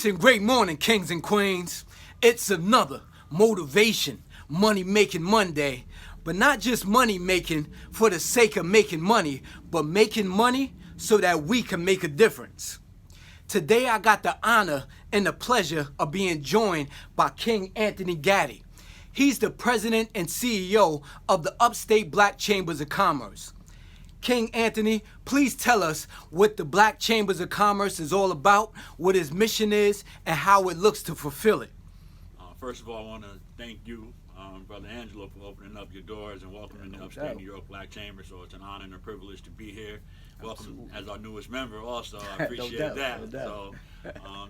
Peace and great morning, kings and queens. It's another motivation, money making Monday. But not just money making for the sake of making money, but making money so that we can make a difference. Today I got the honor and the pleasure of being joined by King Anthony Gaddy. He's the president and CEO of the Upstate Black Chambers of Commerce. King Anthony, please tell us what the Black Chambers of Commerce is all about, what its mission is, and how it looks to fulfill it. First of all, I want to thank you, Brother Angelo, for opening up your doors and welcoming the Upstate New York Black Chamber. So it's an honor and a privilege to be here. Welcome as our newest member also. I appreciate that. So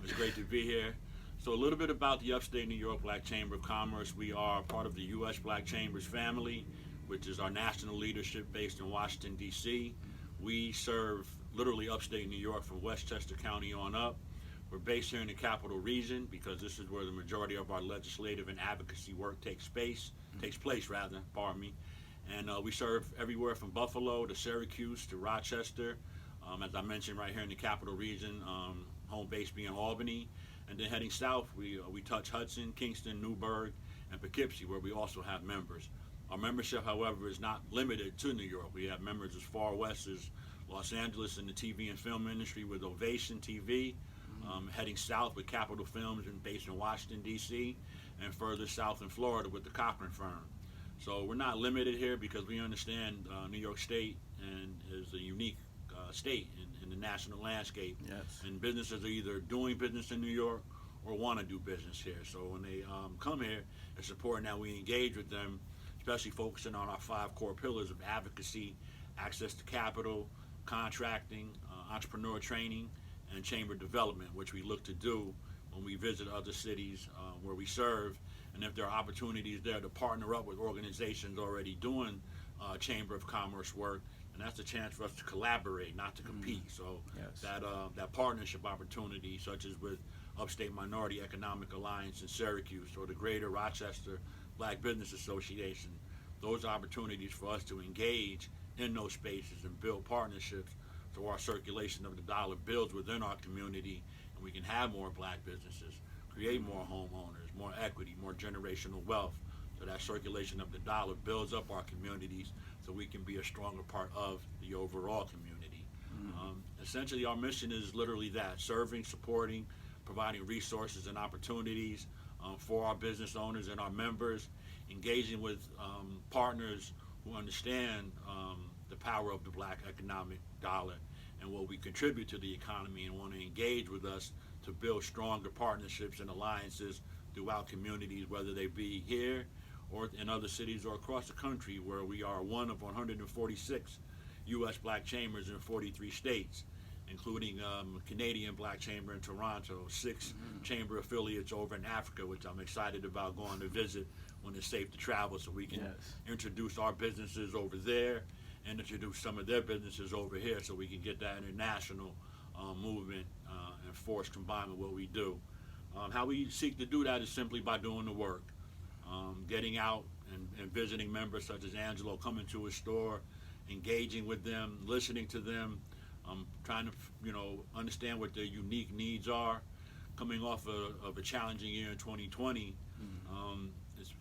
it's great to be here. So a little bit about the Upstate New York Black Chamber of Commerce. We are part of the U.S. Black Chambers family, which is our national leadership based in Washington, D.C. We serve literally upstate New York from Westchester County on up. We're based here in the Capital Region because this is where the majority of our legislative and advocacy work takes place, pardon me. And we serve everywhere from Buffalo to Syracuse to Rochester. As I mentioned, right here in the Capital Region, home base being Albany. And then heading south, we touch Hudson, Kingston, Newburgh, and Poughkeepsie, where we also have members. Our membership, however, is not limited to New York. We have members as far west as Los Angeles in the TV and film industry with Ovation TV, heading south with Capitol Films and based in Washington, D.C., and further south in Florida with the Cochran firm. So we're not limited here because we understand New York State and is a unique state in the national landscape. Yes. And businesses are either doing business in New York or want to do business here. So when they come here, it's important that we engage with them, especially focusing on our 5 core pillars of advocacy, access to capital, contracting, entrepreneur training, and chamber development, which we look to do when we visit other cities where we serve. And if there are opportunities there to partner up with organizations already doing Chamber of Commerce work, and that's a chance for us to collaborate, not to compete. So Yes. that partnership opportunity, such as with Upstate Minority Economic Alliance in Syracuse or the Greater Rochester Black Business Association, those are opportunities for us to engage in those spaces and build partnerships so our circulation of the dollar builds within our community and we can have more black businesses, create more homeowners, more equity, more generational wealth. So that circulation of the dollar builds up our communities so we can be a stronger part of the overall community. Essentially, our mission is literally that: serving, supporting, providing resources and opportunities for our business owners and our members, engaging with partners who understand the power of the black economic dollar and what we contribute to the economy and want to engage with us to build stronger partnerships and alliances throughout communities, whether they be here or in other cities or across the country, where we are one of 146 U.S. Black Chambers in 43 states, including Canadian Black Chamber in Toronto, 6 chamber affiliates over in Africa, which I'm excited about going to visit when it's safe to travel, so we can introduce our businesses over there and introduce some of their businesses over here, so we can get that international movement and force combined with what we do. How we seek to do that is simply by doing the work, getting out and visiting members such as Angelo, coming to his store, engaging with them, listening to them, trying to understand what their unique needs are. Coming off of a challenging year in 2020,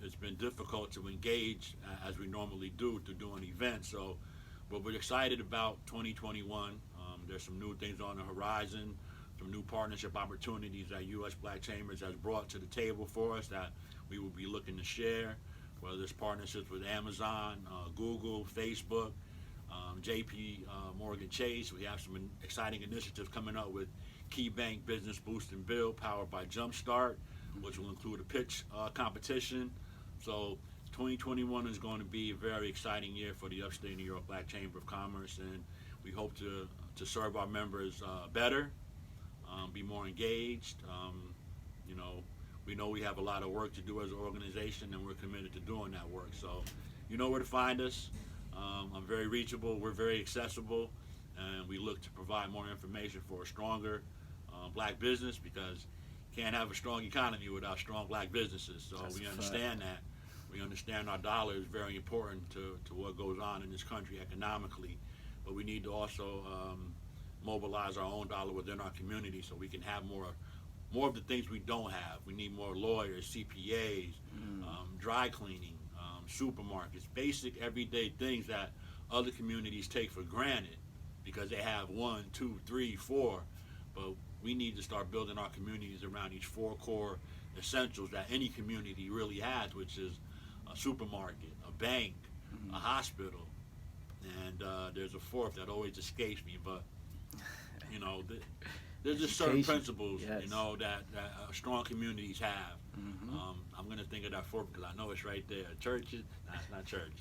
it's been difficult to engage as we normally do to do an event. So, but we're excited about 2021. There's some new things on the horizon, some new partnership opportunities that U.S. Black Chambers has brought to the table for us that we will be looking to share, whether it's partnerships with Amazon, Google, Facebook, JP Morgan Chase. We have some exciting initiatives coming up with KeyBank Business Boost and Build, powered by Jumpstart, which will include a pitch competition. So 2021 is going to be a very exciting year for the Upstate New York Black Chamber of Commerce, and we hope to serve our members better, be more engaged. We know we have a lot of work to do as an organization, and we're committed to doing that work. So you know where to find us. I'm very reachable, we're very accessible, and we look to provide more information for a stronger black business, because you can't have a strong economy without strong black businesses. So we understand that. We understand our dollar is very important to what goes on in this country economically, but we need to also mobilize our own dollar within our community so we can have more more of the things we don't have. We need more lawyers, CPAs, dry cleaning, supermarkets, basic everyday things that other communities take for granted because they have 1, 2, 3, 4. But we need to start building our communities around these 4 core essentials that any community really has, which is a supermarket, a bank, a hospital, and there's a fourth that always escapes me. But you know, there's just certain principles, yes, you know, that strong communities have. I'm going to think of that fourth because I know it's right there. Churches, nah, it's not church,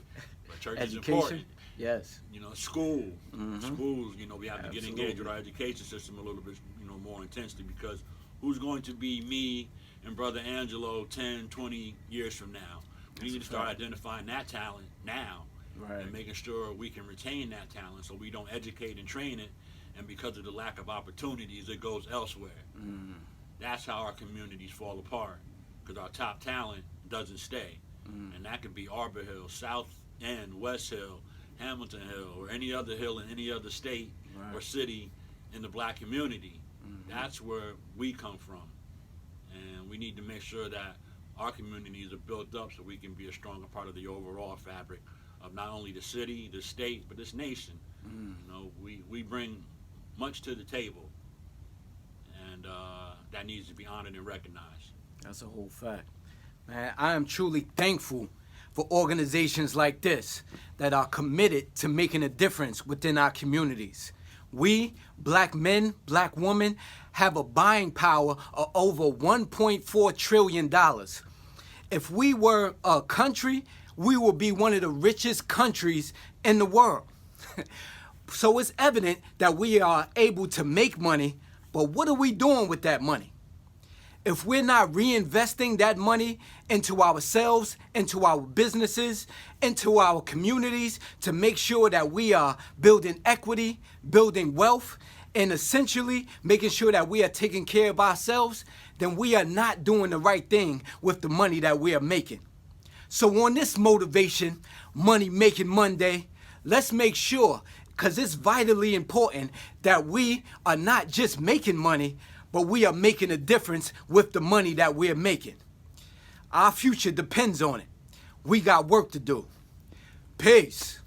but church is important. Yes. You know, schools, you know, we have to get engaged with our education system a little bit, you know, more intensely because who's going to be me and Brother Angelo 10, 20 years from now? We need to start identifying that talent now and making sure we can retain that talent so we don't educate and train it, and because of the lack of opportunities, it goes elsewhere. That's how our communities fall apart, because our top talent doesn't stay. And that could be Arbor Hill, South End, West Hill, Hamilton Hill, or any other hill in any other state or city in the black community. That's where we come from. And we need to make sure that our communities are built up so we can be a stronger part of the overall fabric of not only the city, the state, but this nation. You know, we bring much to the table, and that needs to be honored and recognized. That's a whole fact. Man, I am truly thankful for organizations like this that are committed to making a difference within our communities. We, black men, black women, have a buying power of over $1.4 trillion. If we were a country, we would be one of the richest countries in the world. So it's evident that we are able to make money, but what are we doing with that money? If we're not reinvesting that money into ourselves, into our businesses, into our communities to make sure that we are building equity, building wealth, and essentially making sure that we are taking care of ourselves, then we are not doing the right thing with the money that we are making. So on this Motivation Money Making Monday, let's make sure, because it's vitally important that we are not just making money, but we are making a difference with the money that we're making. Our future depends on it. We got work to do. Peace.